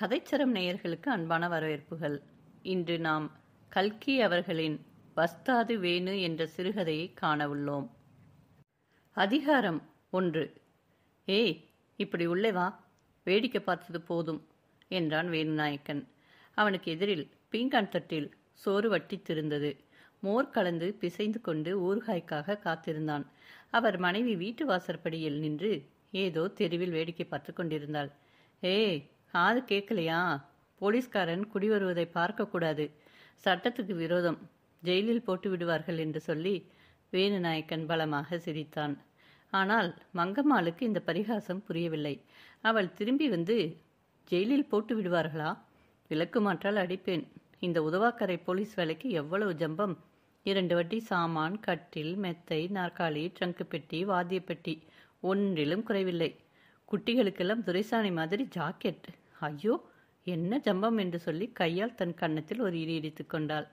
கதைச்சரம் நேயர்களுக்கு அன்பான வரவேற்புகள். இன்று நாம் கல்கி அவர்களின் வஸ்தாது வேணு என்ற சிறுகதையை காண உள்ளோம். அதிகாரம் 1. ஏய், இப்படி உள்ளே வா, வேடிக்கை பார்த்தது போதும் என்றான் வேணுநாயக்கன். அவனுக்கு எதிரில் பீங்கான் தட்டில் சோறு வட்டித்திருந்தது. மோர் கலந்து பிசைந்து கொண்டு ஊறுகாய்க்காக காத்திருந்தான். அவர் மனைவி வீட்டு வாசற்படியில் நின்று ஏதோ தெருவில் வேடிக்கை பார்த்து கொண்டிருந்தாள். ஏய், காது கேட்கலையா? போலீஸ்காரன் குடி வருவதை பார்க்கக்கூடாது, சட்டத்துக்கு விரோதம், ஜெயிலில் போட்டு விடுவார்கள் என்று சொல்லி வேணுநாயக்கன் பலமாக சிரித்தான். ஆனால் மங்கம்மாளுக்கு இந்த பரிகாசம் புரியவில்லை. அவள் திரும்பி வந்து, ஜெயிலில் போட்டு விடுவார்களா? விளக்கு மாற்றால் அடிப்பேன். இந்த உதவாக்கரை போலீஸ் வேலைக்கு எவ்வளவு ஜம்பம்! 2 வட்டி சாமான், கட்டில், மெத்தை, நாற்காலி, ட்ரங்கு பெட்டி, வாத்திய பெட்டி, ஒன்றிலும் குறைவில்லை. குட்டிகளுக்கெல்லாம் துரைசாணி மாதிரி ஜாக்கெட். ஐயோ, என்ன ஜம்பம் என்று சொல்லி கையால் தன் கன்னத்தில் ஒரு இடி இடித்து கொண்டாள்.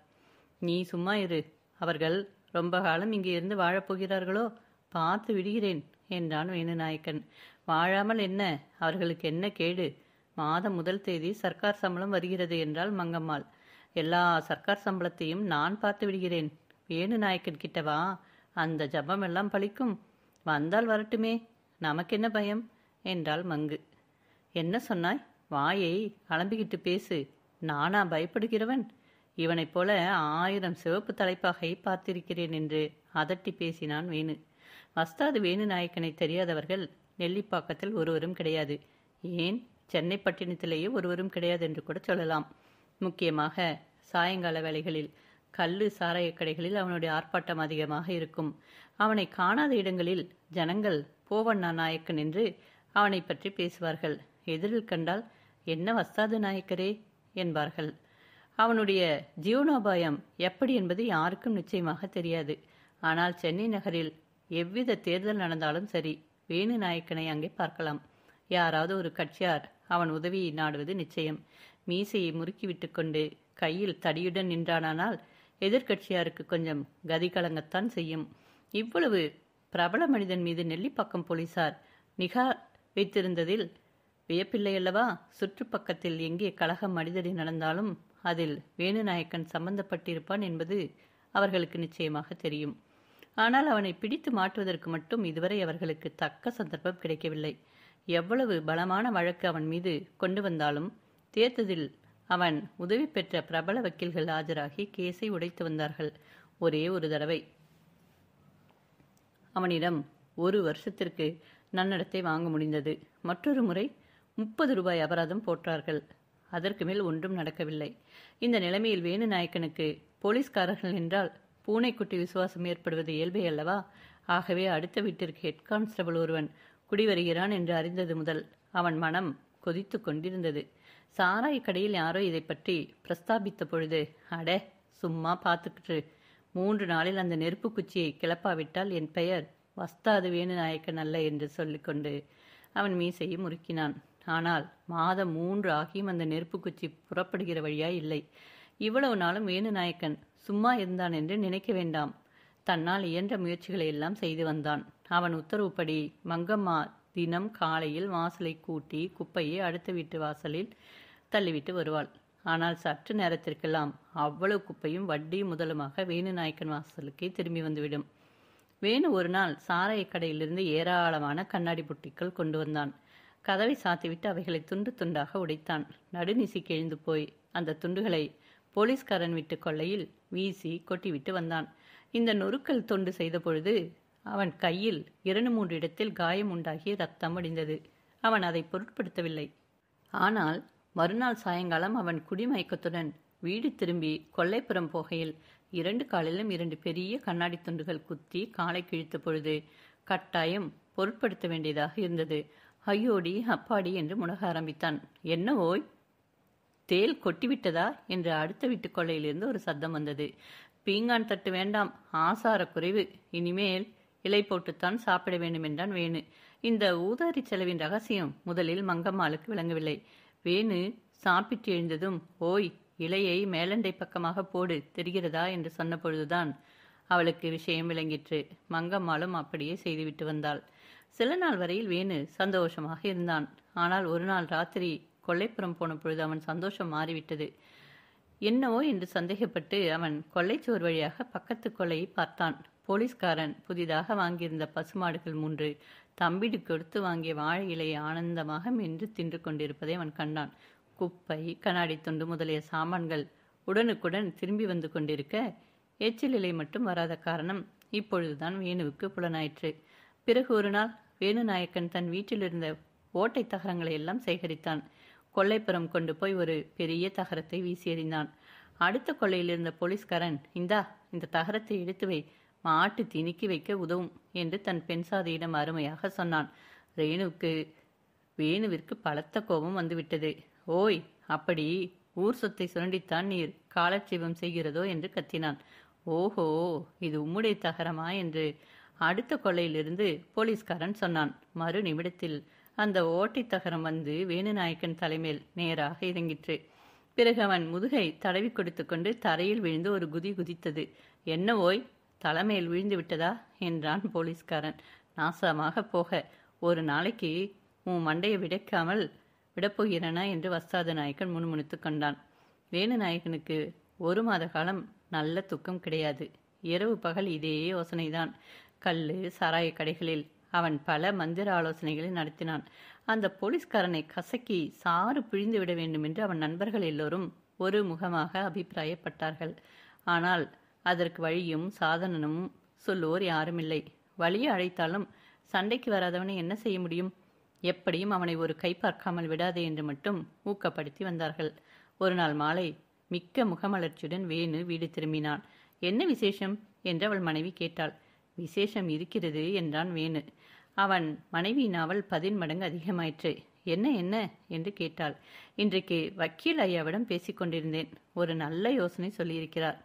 நீ சும்மா இரு, அவர்கள் ரொம்ப காலம் இங்கே இருந்து வாழப்போகிறார்களோ? பார்த்து விடுகிறேன் என்றான் வேணுநாயக்கன். வாழாமல் என்ன, அவர்களுக்கு என்ன கேடு? மாதம் 1 தேதி சர்க்கார் சம்பளம் வருகிறது என்றால் மங்கம்மாள். எல்லா சர்க்கார் சம்பளத்தையும் நான் பார்த்து விடுகிறேன். வேணுநாயக்கன் கிட்டவா, அந்த ஜபம் எல்லாம் பலிக்கும். வந்தால் வரட்டுமே, நமக்கென்ன பயம் என்றாள் மங்கு. என்ன சொன்னாய்? வாயை அலம்பிக்கிட்டு பேசு. நானா பயப்படுகிறவன்? இவனைப் போல 1000 சிவப்பு தலைப்பாகை பார்த்திருக்கிறேன் என்று அதட்டி பேசினான் வேணு. வஸ்தாது வேணுநாயக்கனை தெரியாதவர்கள் நெல்லிப்பாக்கத்தில் ஒருவரும் கிடையாது. ஏன், சென்னை பட்டினத்திலேயே ஒருவரும் கிடையாது என்று கூட சொல்லலாம். முக்கியமாக சாயங்கால வேளைகளில் கல்லு சாராய கடைகளில் அவனுடைய ஆர்ப்பாட்டம் அதிகமாக இருக்கும். அவனை காணாத இடங்களில் ஜனங்கள் போவண்ணா நாயக்கன் என்று அவனை பற்றி பேசுவார்கள். எதிரில் கண்டால், என்ன வஸ்தாது நாயக்கரே என்பார்கள். அவனுடைய ஜீவனோபாயம் எப்படி என்பது யாருக்கும் நிச்சயமாக தெரியாது. ஆனால் சென்னை நகரில் எவ்வித தேர்தல் நடந்தாலும் சரி, வேணுநாயக்கனை அங்கே பார்க்கலாம். யாராவது ஒரு கட்சியார் அவன் உதவியை நாடுவது நிச்சயம். மீசையை முறுக்கிவிட்டு கொண்டு கையில் தடியுடன் நின்றானால் எதிர்கட்சியாருக்கு கொஞ்சம் கதி கலங்கத்தான் செய்யும். இவ்வளவு பிரபல மனிதன் மீது நெல்லிப்பாக்கம் போலீசார் நிகா வைத்திருந்ததில் வியப்பில்லையல்லவா? சுற்றுப்பக்கத்தில் எங்கே கலகம் அடிதடி நடந்தாலும் அதில் வேணுநாயக்கன் சம்பந்தப்பட்டிருப்பான் என்பது அவர்களுக்கு நிச்சயமாக தெரியும். ஆனால் அவனை பிடித்து மாட்டுவதற்கு மட்டும் இதுவரை அவர்களுக்கு தக்க சந்தர்ப்பம் கிடைக்கவில்லை. எவ்வளவு பலமான வழக்கு அவன் மீது கொண்டு வந்தாலும் தேர்தலில் அவன் உதவி பெற்ற பிரபல வக்கீல்கள் ஆஜராகி கேஸை உடைத்து வந்தார்கள். ஒரே ஒரு தடவை அவனிடம் 1 வருஷத்திற்கு நன்னடத்தை வாங்க முடிந்தது. மற்றொரு முறை 30 ரூபாய் அபராதம் போட்டார்கள். அதற்கு மேல் ஒன்றும் நடக்கவில்லை. இந்த நிலைமையில் வேணுநாயக்கனுக்கு போலீஸ்காரர்கள் என்றால் பூனைக்குட்டி விசுவாசம் ஏற்படுவது இயல்பே அல்லவா? ஆகவே அடுத்த வீட்டிற்கு ஹெட் கான்ஸ்டபிள் ஒருவன் குடிவருகிறான் என்று அறிந்தது முதல் அவன் மனம் கொதித்து கொண்டிருந்தது. சாராய கடையில் யாரோ இதை பற்றி பிரஸ்தாபித்த பொழுது, அட சும்மா பார்த்துக்கிட்டு 3 நாளில் அந்த நெருப்பு குச்சியை கிளப்பாவிட்டால் என் பெயர் வஸ்தாது வேணுநாயக்கன் அல்ல என்று சொல்லிக்கொண்டு அவன் மீசையை முறுக்கினான். ஆனால் மாதம் 3 ஆகியும் அந்த நெருப்பு குச்சி புறப்படுகிற வழியா இல்லை. இவ்வளவு நாளும் வேணுநாயக்கன் சும்மா இருந்தான் என்று நினைக்க வேண்டாம். தன்னால் இயன்ற முயற்சிகளை எல்லாம் செய்து வந்தான். அவன் உத்தரவுப்படி மங்கம்மா தினம் காலையில் வாசலை கூட்டி குப்பையை அடுத்த வீட்டு வாசலில் தள்ளிவிட்டு வருவாள். ஆனால் சற்று நேரத்திற்கெல்லாம் அவ்வளவு குப்பையும் வட்டி முதலுமாக வேணுநாயக்கன் வாசலுக்கே திரும்பி வந்துவிடும். வேணு ஒரு நாள் சாராய கடையிலிருந்து ஏராளமான கண்ணாடி புட்டிகள் கொண்டு வந்தான். கதவை சாத்திவிட்டு அவைகளை துண்டு துண்டாக உடைத்தான். நடுநிசி கிழிந்து போய் அந்த துண்டுகளை போலீஸ்காரன் விட்டு கொள்ளையில் வீசி கொட்டிவிட்டு வந்தான். இந்த நொறுக்கல் தொண்டு செய்த பொழுது அவன் கையில் 2-3 இடத்தில் காயம் உண்டாகி ரத்தம் வடிந்தது. அவன் அதை பொருட்படுத்தவில்லை. ஆனால் மறுநாள் சாயங்காலம் அவன் குடிமயக்கத்துடன் வீடு திரும்பி கொல்லைப்புறம் போகையில் 2 காலிலும் 2 பெரிய கண்ணாடி துண்டுகள் குத்தி காலை கிழித்த பொழுது கட்டாயம் பொருட்படுத்த வேண்டியதாக இருந்தது. ஐயோடி அப்பாடி என்று முனக ஆரம்பித்தான். என்ன ஓய், தேல் கொட்டிவிட்டதா என்று அடுத்த வீட்டு கொள்ளையிலிருந்து ஒரு சத்தம் வந்தது. பீங்கான் தட்டு வேண்டாம், ஆசார குறைவு, இனிமேல் இலை போட்டுத்தான் சாப்பிட வேண்டும் என்றான் வேணு. இந்த ஊதாரி செலவின் ரகசியம் முதலில் மங்கம்மாளுக்கு விளங்கவில்லை. வேணு சாப்பிட்டு எழுந்ததும், ஓய், இலையை மேலண்டை பக்கமாக போடு, தெரிகிறதா என்று சொன்ன பொழுதுதான் அவளுக்கு விஷயம் விளங்கிற்று. மங்கம்மாளும் அப்படியே செய்துவிட்டு வந்தாள். சில நாள் வரையில் வேணு சந்தோஷமாக இருந்தான். ஆனால் ஒரு நாள் ராத்திரி கொல்லைப்புறம் போன பொழுது அவன் சந்தோஷம் மாறிவிட்டது. என்னவோ என்று சந்தேகப்பட்டு அவன் கொல்லைச்சுவர் வழியாக பக்கத்து கொல்லையை பார்த்தான். போலீஸ்காரன் புதிதாக வாங்கியிருந்த பசுமாடுகள் 3 தம்பிடு கொடுத்து வாங்கிய வாழை இலையை ஆனந்தமாக மென்று தின்று கொண்டிருப்பதை அவன் கண்டான். குப்பை, கண்ணாடி துண்டு முதலிய சாமான்கள் உடனுக்குடன் திரும்பி வந்து கொண்டிருக்க, எச்சில் இலை மட்டும் வராத காரணம் இப்பொழுதுதான் வேணுவுக்கு புலனாயிற்று. பிறகு ஒரு நாள் வேணுநாயக்கன் தன் வீட்டிலிருந்த ஓட்டை தகரங்களை எல்லாம் சேகரித்தான். கொல்லைப்புறம் கொண்டு போய் ஒரு பெரிய தகரத்தை வீசி எறிந்தான். அடுத்த கொல்லையில் இருந்த போலீஸ்காரன், இந்த தகரத்தை எடுத்து வை, மாட்டு திணிக்கி வைக்க உதவும் என்று தன் பெண் சாதியிடம் அருமையாக சொன்னான். வேணுவிற்கு பலத்த கோபம் வந்துவிட்டது. ஓய், அப்படி ஊர் சொத்தை சுரண்டித்தான் நீர் காலட்சேபம் செய்கிறதோ என்று கத்தினான். ஓஹோ, இது உம்முடைய தகரமா என்று அடுத்த கொல்லையிலிருந்து போலீஸ்காரன் சொன்னான். மறு நிமிடத்தில் அந்த ஓட்டை தகரம் வந்து வேணுநாயக்கன் தலைமேல் நேராக இறங்கிற்று. பிறகு அவன் முதுகை தடவி கொடுத்து கொண்டு தரையில் விழுந்து ஒரு குதி குதித்தது. என்ன ஓய், தலைமையில் விழுந்து விட்டதா என்றான் போலீஸ்காரன். நாசமாக போக, ஒரு நாளைக்கு உன் மண்டையை விடைக்காமல் விடப்போகிறனா என்று வஸ்தாத நாயக்கன் முணுமுணுத்து கொண்டான். வேணுநாயக்கனுக்கு 1 மாத காலம் நல்ல தூக்கம் கிடையாது. இரவு பகல் இதே யோசனைதான். கல்லு சாராய கடைகளில் அவன் பல மந்திர ஆலோசனைகளை நடத்தினான். அந்த போலீஸ்காரனை கசக்கி சாறு பிழிந்து விட வேண்டும் என்று அவன் நண்பர்கள் எல்லோரும் ஒரு முகமாக அபிப்பிராயப்பட்டார்கள். ஆனால் அதற்கு வழியும் சாதனமும் சொல்லுவோர் யாருமில்லை. வழியை அழைத்தாலும் சண்டைக்கு வராதவனை என்ன செய்ய முடியும்? எப்படியும் அவனை ஒரு கை பார்க்காமல் விடாதே என்று மட்டும் ஊக்கப்படுத்தி வந்தார்கள். ஒரு நாள் மாலை மிக்க முகமலர்ச்சியுடன் வேணு வீடு திரும்பினான். என்ன விசேஷம் என்று அவள் மனைவி கேட்டாள். விசேஷம் இருக்கிறது என்றான் வேணு. அவன் மனைவியின் அவள் 10 மடங்கு அதிகமாயிற்று. என்ன என்ன என்று கேட்டாள். இன்றைக்கு வக்கீல் ஐயாவிடம் பேசிக்கொண்டிருந்தேன். ஒரு நல்ல யோசனை சொல்லியிருக்கிறார்.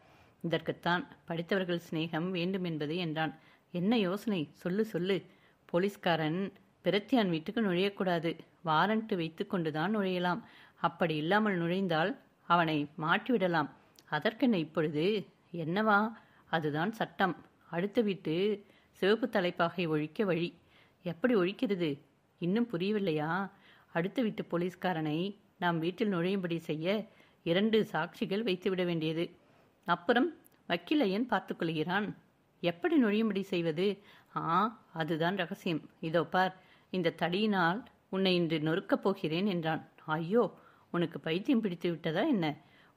இதற்குத்தான் படித்தவர்கள் சிநேகம் வேண்டும் என்பது என்றான். என்ன யோசனை? சொல்லு சொல்லு. போலீஸ்காரன் பிரத்தியான் வீட்டுக்கு நுழையக்கூடாது. வாரண்ட் வைத்து கொண்டுதான் நுழையலாம். அப்படி இல்லாமல் நுழைந்தால் அவனை மாட்டிவிடலாம். அதற்கென்ன இப்பொழுது? என்னவா? அதுதான் சட்டம். அடுத்த வீட்டு சிவப்பு தலைப்பாகை ஒழிக்க வழி. எப்படி ஒழிக்கிறது? இன்னும் புரியவில்லையா? அடுத்த வீட்டு போலீஸ்காரனை நாம் வீட்டில் நுழையும்படி செய்ய 2 சாட்சிகள் வைத்துவிட வேண்டியது. அப்புறம் வக்கீலையன் பார்த்துக்கொள்கிறான். எப்படி நுழையும்படி செய்வது? அதுதான் ரகசியம். இதோ பார், இந்த தடியினால் உன்னை இன்று நொறுக்கப் போகிறேன் என்றான். ஐயோ, உனக்கு பைத்தியம் பிடித்து விட்டதா என்ன?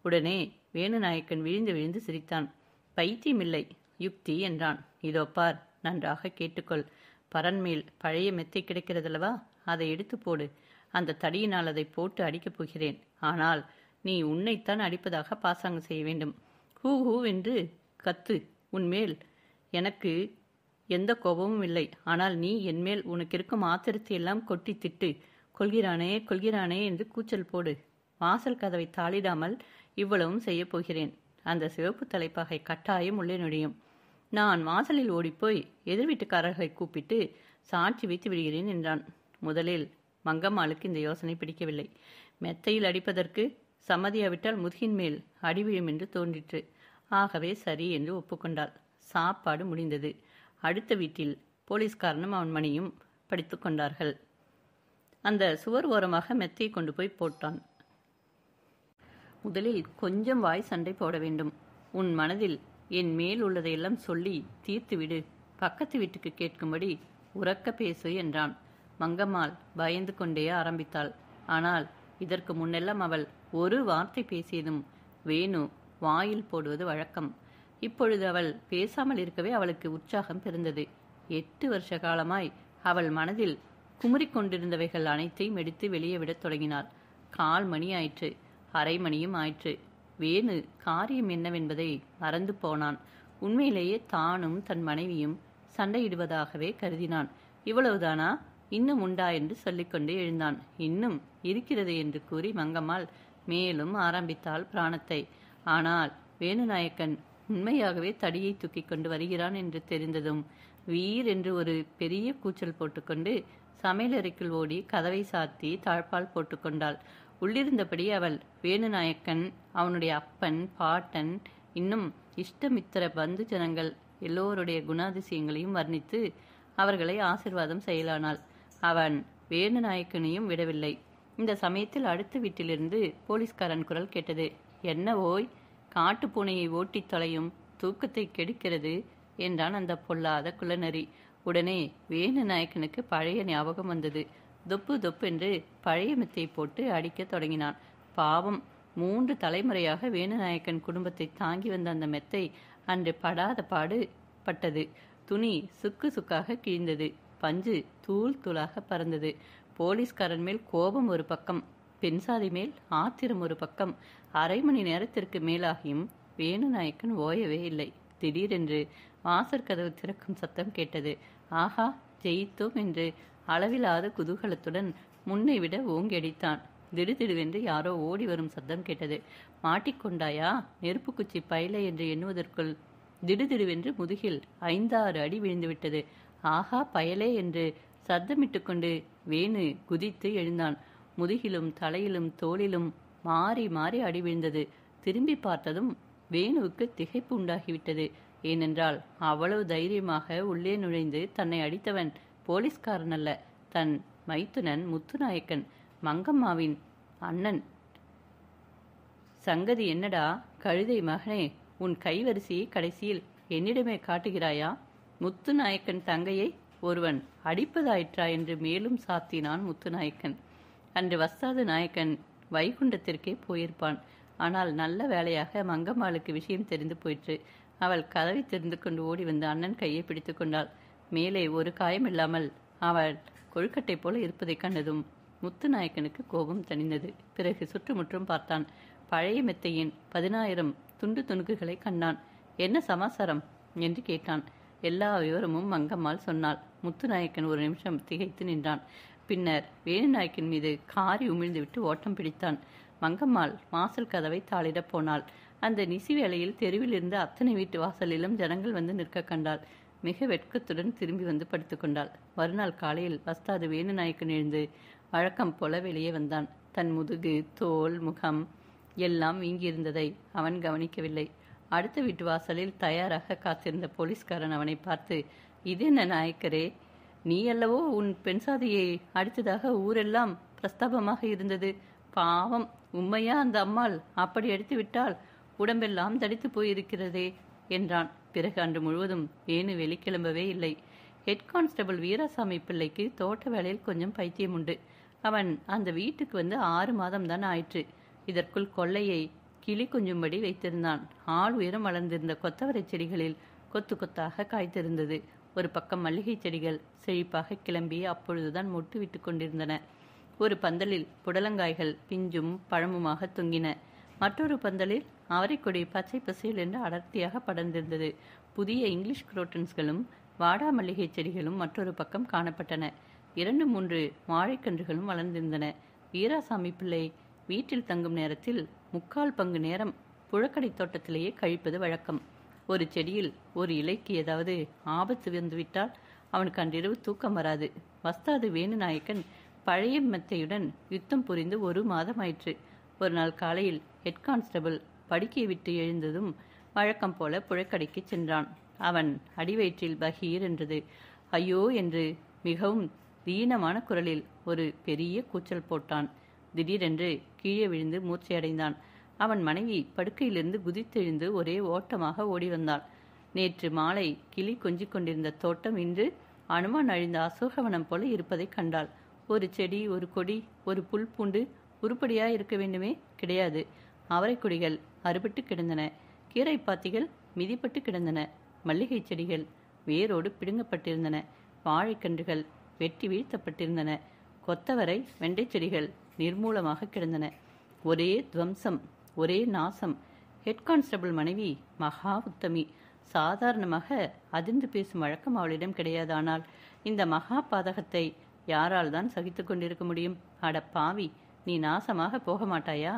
உடனே வேணுநாயக்கன் விழுந்து விழுந்து சிரித்தான். பைத்தியமில்லை, யுக்தி என்றான். இதோ பார், நன்றாக கேட்டுக்கொள். பரன்மேல் பழைய மெத்தை கிடைக்கிறதல்லவா, அதை எடுத்து போடு. அந்த தடியினால் அதை போட்டு அடிக்கப் போகிறேன். ஆனால் நீ உன்னைத்தான் அடிப்பதாக பாசாங்கு செய்ய வேண்டும். ஹூ ஹூ என்று கத்து. உன்மேல் எனக்கு எந்த கோபமும் இல்லை. ஆனால் நீ என்மேல் உனக்கு இருக்கும் ஆத்திரத்தை எல்லாம் கொட்டி திட்டு. கொள்கிறானே கொள்கிறானே என்று கூச்சல் போடு. வாசல் கதவை தாளிடாமல் இவ்வளவும் செய்ய போகிறேன். அந்த சிவப்பு தலைப்பாகை கட்டாயம் உள்ளே நுழையும். நான் வாசலில் ஓடிப்போய் எதிர் வீட்டுக்காரர்களை கூப்பிட்டு சாட்சி வைத்து விடுகிறேன் என்றான். முதலில் மங்கம்மாளுக்கு இந்த யோசனை பிடிக்கவில்லை. மெத்தையில் அடிப்பதற்கு சம்மதியாவிட்டால் முதுகின் மேல் அடி விழும் என்று தோன்றிற்று. ஆகவே சரி என்று ஒப்புக்கொண்டாள். சாப்பாடு முடிந்தது. அடுத்த வீட்டில் போலீஸ்காரனும் அவன் மணியும் படித்து கொண்டார்கள். அந்த சுவர் ஓரமாக மெத்தையை கொண்டு போய் போட்டான். முதலில் கொஞ்சம் வாய் சண்டை போட வேண்டும். உன் மனதில் என் மேல் உள்ளதையெல்லாம் சொல்லி தீர்த்து விடு. பக்கத்து வீட்டுக்கு கேட்கும்படி உரக்க பேசு என்றான். மங்கம்மாள் பயந்து கொண்டே ஆரம்பித்தாள். ஆனால் இதற்கு முன்னெல்லாம் அவள் ஒரு வார்த்தை பேசியதும் வேணு வாயில் போடுவது வழக்கம். இப்பொழுது அவள் பேசாமல் இருக்கவே அவளுக்கு உற்சாகம் பிறந்தது. 8 வருஷ காலமாய் அவள் மனதில் குமுறிக்கொண்டிருந்தவைகள் அனைத்தையும் எடுத்து வெளியே விடத் தொடங்கினாள். 1/4 மணி ஆயிற்று. 1/2 மணியும் ஆயிற்று. வேணு காரியம் என்னவென்பதை மறந்து போனான். உண்மையிலேயே தானும் தன் மனைவியும் சண்டையிடுவதாகவே கருதினான். இவ்வளவுதானா? இன்னும் உண்டா என்று சொல்லிக்கொண்டே எழுந்தான். இன்னும் இருக்கிறது என்று கூறி மங்கம்மாள் மேலும் ஆரம்பித்தாள் பிராணத்தை. ஆனால் வேணுநாயக்கன் உண்மையாகவே தடியை தூக்கி கொண்டு வருகிறான் என்று தெரிந்ததும் வீர் என்று ஒரு பெரிய கூச்சல் போட்டுக்கொண்டு சமையலறைக்குள் ஓடி கதவை சாத்தி தாழ்பால் போட்டுக்கொண்டாள். உள்ளிருந்தபடி அவள் வேணுநாயக்கன், அவனுடைய அப்பன், பாட்டன், இன்னும் இஷ்டமித்திர பந்து ஜனங்கள் எல்லோருடைய குணாதிசயங்களையும் வர்ணித்து அவர்களை ஆசிர்வாதம் செய்யலானாள். அவன் வேணுநாயக்கனையும் விடவில்லை. இந்த சமயத்தில் அடுத்த வீட்டிலிருந்து போலீஸ்காரன் குரல் கேட்டது. என்ன ஓய், காட்டு பூனையை ஓட்டி தொலையும், தூக்கத்தை கெடுக்கிறது என்றான் அந்த பொல்லாத குள்ளநரி. உடனே வேணு நாயக்கனுக்கு பழைய ஞாபகம் வந்தது. தொப்பு தொப்பென்று பழைய மெத்தை போட்டு அடிக்க தொடங்கினான். பாவம், 3 தலைமுறையாக வேணுநாயக்கன் குடும்பத்தை தாங்கி வந்த அந்த மெத்தை அன்று படாத பாடு பட்டது. துணி சுக்கு சுக்காக கிழிந்தது. பஞ்சு தூள் தூளாக பறந்தது. போலீஸ்காரன் மேல் கோபம் ஒரு பக்கம், பெண்சாதி மேல் ஆத்திரம் ஒரு பக்கம். அரை மணி நேரத்திற்கு மேலாகியும் வேணுநாயக்கன் ஓயவே இல்லை. திடீரென்று வாசற்கதவு திறக்கும் சத்தம் கேட்டது. ஆஹா, ஜெயித்தோம் என்று அளவிலாத குதூகலத்துடன் முன்னை விட ஓங்கி அடித்தான். திடுதிடுவென்று யாரோ ஓடி வரும் சத்தம் கேட்டது. மாட்டிக்கொண்டாயா, நெருப்பு குச்சி பயிலை என்று எண்ணுவதற்குள் திடுதிடுவென்று முதுகில் 5-6 அடி விழுந்துவிட்டது. ஆஹா பயலே என்று சத்தமிட்டு கொண்டு வேணு குதித்து எழுந்தான். முதுகிலும் தலையிலும் தோளிலும் மாறி மாறி அடி விழுந்தது. திரும்பி பார்த்ததும் வேணுவுக்கு திகைப்பு உண்டாகிவிட்டது. ஏனென்றால் அவ்வளவு தைரியமாக உள்ளே நுழைந்து தன்னை அடித்தவன் போலீஸ்காரன் அல்ல, தன் மைத்துனன் முத்துநாயக்கன், மங்கம்மாவின் அண்ணன். சங்கதி என்னடா கழுதை மகனே, உன் கைவரிசையை கடைசியில் என்னிடமே காட்டுகிறாயா? முத்துநாயக்கன் தங்கையை ஒருவன் அடிப்பதாயிற்றா என்று மேலும் சாத்தினான் முத்துநாயக்கன். அன்று வஸ்தாது நாயக்கன் வைகுண்டத்திற்கே போயிருப்பான். ஆனால் நல்ல வேளையாக மங்கம்மாளுக்கு விஷயம் தெரிந்து போயிற்று. அவள் கதவை தெரிந்து கொண்டு ஓடி வந்து அண்ணன் கையை பிடித்து கொண்டாள். மேலே ஒரு காயமில்லாமல் அவள் கொழுக்கட்டை போல இருப்பதைக் கண்டதும் முத்துநாயக்கனுக்கு கோபம் தணிந்தது. பிறகு சுற்றுமுற்றும் பார்த்தான். பழைய மெத்தையின் 10,000 துண்டு துணுக்குகளை கண்டான். என்ன சமாசாரம் என்று கேட்டான். எல்லா விவரமும் மங்கம்மாள் சொன்னாள். முத்துநாயக்கன் ஒரு நிமிஷம் திகைத்து நின்றான். பின்னர் வேணுநாயக்கன் மீது காரி உமிழ்ந்துவிட்டு ஓட்டம் பிடித்தான். மங்கம்மாள் வாசல் கதவை தாளிடப் போனாள். அந்த நிசி வேளையில் தெருவில் இருந்த அத்தனை வீட்டு வாசலிலும் ஜனங்கள் வந்து நிற்க கண்டாள். மிக வெட்கத்துடன் திரும்பி வந்து படுத்துக்கொண்டாள். மறுநாள் காலையில் வஸ்தாது வேணுநாயக்கன் எழுந்து வழக்கம் போல வெளியே வந்தான். தன் முதுகு, தோல், முகம் எல்லாம் வீங்கியிருந்ததை அவன் கவனிக்கவில்லை. அடுத்த வீட்டு வாசலில் தயாராக காத்திருந்த போலீஸ்காரன் அவனை பார்த்து, இது என்ன நாயக்கரே, நீ அல்லவோ உன் பெண்சாதியை அடித்ததாக ஊரெல்லாம் பிரஸ்தாபமாக இருந்தது. பாவம், உண்மையா அந்த அம்மாள் அப்படி அடித்து விட்டால் உடம்பெல்லாம் தடித்து போயிருக்கிறதே என்றான். பிறகு அன்று முழுவதும் வேணு வெளிக்கிளம்பவே இல்லை. ஹெட் கான்ஸ்டபிள் வீராசாமி பிள்ளைக்கு தோட்ட வேலையில் கொஞ்சம் பைத்தியம் உண்டு. அவன் அந்த வீட்டுக்கு வந்து 6 மாதம்தான் ஆயிற்று. இதற்குள் கொள்ளையை கிளி கொஞ்சும்படி வைத்திருந்தான். ஆள் உயரம் வளர்ந்திருந்த கொத்தவரை செடிகளில் கொத்து கொத்தாக காய்த்திருந்தது. ஒரு பக்கம் மல்லிகை செடிகள் செழிப்பாக கிளம்பி அப்பொழுதுதான் மொட்டு விட்டு கொண்டிருந்தன. ஒரு பந்தலில் புடலங்காய்கள் பிஞ்சும் பழமுமாக தொங்கின. மற்றொரு பந்தலில் அவரைக்கொடி பச்சை பசேல் என்று அடர்த்தியாக படர்ந்திருந்தது. புதிய இங்கிலீஷ் குரோட்டன்ஸ்களும் வாடா மல்லிகை செடிகளும் மற்றொரு பக்கம் காணப்பட்டன. 2-3 வாழைக்கன்றுகளும் வளர்ந்திருந்தன. வீராசாமி பிள்ளை வீட்டில் தங்கும் நேரத்தில் 3/4 பங்கு நேரம் புழக்கடை தோட்டத்திலேயே கழிப்பது வழக்கம். ஒரு செடியில் ஒரு இலைக்கு ஏதாவது ஆபத்து வந்துவிட்டால் அவனுக்கு அன்றிரவு தூக்கம் வராது. வஸ்தாது வேணுநாயக்கன் பழைய மெத்தையுடன் யுத்தம் புரிந்து 1 மாதமாயிற்று. ஒரு நாள் காலையில் ஹெட் கான்ஸ்டபிள் படுக்கையை விட்டு எழுந்ததும் வழக்கம் போல புழக்கடைக்கு சென்றான். அவன் அடிவயிற்றில் பகீர் என்றது. ஐயோ என்று மிகவும் தீனமான குரலில் ஒரு பெரிய கூச்சல் போட்டான். திடீரென்று கீழே விழுந்து மூர்ச்சையடைந்தான். அவன் மனைவி படுக்கையிலிருந்து குதித்தெழுந்து ஒரே ஓட்டமாக ஓடி வந்தாள். நேற்று மாலை கிளி கொஞ்சிக் கொண்டிருந்த தோட்டம் இன்று அனுமான் அழிந்த அசோகவனம் போல இருப்பதை கண்டாள். ஒரு செடி, ஒரு கொடி, ஒரு புல் பூண்டு உருப்படியாய் இருக்க வேண்டுமே, கிடையாது. அவரைக்கொடிகள் அறுபட்டு கிடந்தன. கீரைப்பாத்திகள் மிதிப்பட்டு கிடந்தன. மல்லிகை செடிகள் வேரோடு பிடுங்கப்பட்டிருந்தன. வாழைக்கன்றுகள் வெட்டி வீழ்த்தப்பட்டிருந்தன. கொத்தவரை, வெண்டை செடிகள் நிர்மூலமாக கிடந்தன. ஒரே துவம்சம், ஒரே நாசம். ஹெட் கான்ஸ்டபிள் மனைவி மகா உத்தமி. சாதாரணமாக அதிர்ந்து பேசும் வழக்கம் அவளிடம் கிடையாது. ஆனால் இந்த மகா பாதகத்தை யாரால் தான் சகித்து கொண்டிருக்க முடியும்? அட பாவி, நீ நாசமாக போக மாட்டாயா?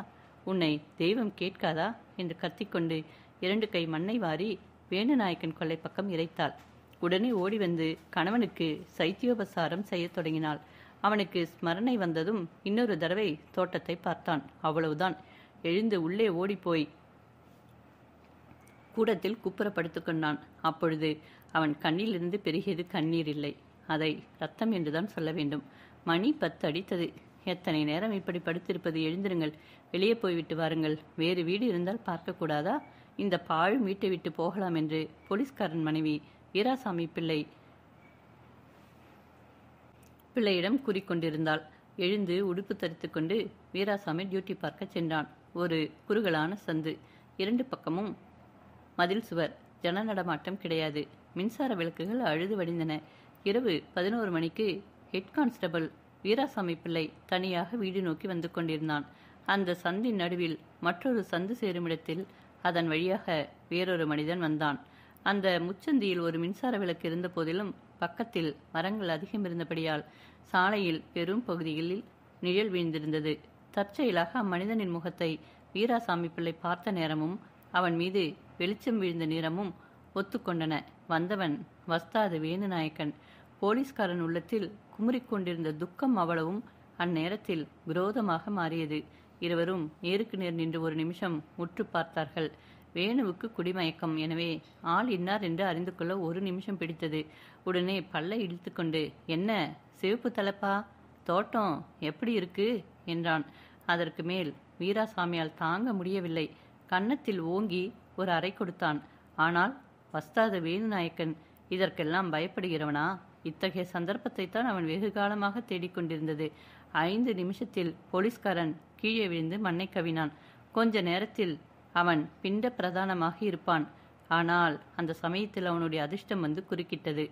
உன்னை தெய்வம் கேட்காதா என்று கத்திக்கொண்டு 2 கை மண்ணை வாரி வேணுநாயக்கன் கொல்லை பக்கம் இறைத்தாள். உடனே ஓடி வந்து கணவனுக்கு சைத்தியோபசாரம் செய்ய தொடங்கினாள். அவனுக்கு ஸ்மரணை வந்ததும் இன்னொரு தடவை தோட்டத்தை பார்த்தான். அவ்வளவுதான். எழுந்து உள்ளே ஓடிப்போய் கூடத்தில் குப்புறப்படுத்து கொண்டான். அப்பொழுது அவன் கண்ணிலிருந்து பெருகியது கண்ணீர் இல்லை, அதை ரத்தம் என்றுதான் சொல்ல வேண்டும். மணி 10 அடித்தது. எத்தனை நேரம் இப்படி படுத்திருப்பது? எழுந்திருங்கள், வெளியே போய்விட்டு வாருங்கள். வேறு வீடு இருந்தால் பார்க்கக்கூடாதா? இந்த பாழும் வீட்டை விட்டு போகலாம் என்று போலீஸ்காரன் மனைவி வீராசாமி பிள்ளையிடம் கூறிக்கொண்டிருந்தாள். எழுந்து உடுப்பு தரித்து கொண்டு வீராசாமி டியூட்டி பார்க்க சென்றான். ஒரு குறுகலான சந்து, 2 பக்கமும் மதில் சுவர், ஜன நடமாட்டம் கிடையாது. மின்சார விளக்குகள் அழுது வடிந்தன. இரவு 11 மணிக்கு ஹெட் கான்ஸ்டபிள் வீராசாமி பிள்ளை தனியாக வீடு நோக்கி வந்து கொண்டிருந்தான். அந்த சந்தின் நடுவில் மற்றொரு சந்து சேருமிடத்தில் அதன் வழியாக வேறொரு மனிதன் வந்தான். அந்த முச்சந்தியில் ஒரு மின்சார விளக்கு இருந்த போதிலும் பக்கத்தில் மரங்கள் அதிகம் இருந்தபடியால் சாலையில் பெரும் பகுதிகளில் நிழல் வீழ்ந்திருந்தது. தற்செயலாக அம்மனிதனின் முகத்தை வீராசாமி பிள்ளை பார்த்த நேரமும் அவன் மீது வெளிச்சம் வீழ்ந்த நேரமும் ஒத்துக்கொண்டன. வந்தவன் வஸ்தாது வேணுநாயக்கன். போலீஸ்காரன் உள்ளத்தில் குமுறிக்கொண்டிருந்த துக்கம் அவ்வளவும் அந்நேரத்தில் விரோதமாக மாறியது. இருவரும் நேருக்கு நேர் நின்று ஒரு நிமிஷம் உற்று பார்த்தார்கள். வேணுவுக்கு குடிமயக்கம். எனவே ஆள் இன்னார் என்று அறிந்து கொள்ள ஒரு நிமிஷம் பிடித்தது. உடனே பல்லை இழுத்து கொண்டு, என்ன சிவப்பு தலைப்பா, தோட்டம் எப்படி இருக்கு என்றான். அதற்கு மேல் வீராசாமியால் தாங்க முடியவில்லை. கன்னத்தில் ஓங்கி ஒரு அறை கொடுத்தான். ஆனால் வஸ்தாத வேணுநாயக்கன் இதற்கெல்லாம் பயப்படுகிறவனா? இத்தகைய சந்தர்ப்பத்தை தான் அவன் வெகு காலமாக தேடிக்கொண்டிருந்தது. 5 நிமிஷத்தில் போலீஸ்காரன் கீழே விழுந்து மண்ணை கவினான். கொஞ்ச நேரத்தில் அவன் பிண்ட பிரதானமாக இருப்பான். ஆனால் அந்த சமயத்தில் அவனுடைய அதிர்ஷ்டம் வந்து குறுக்கிட்டது.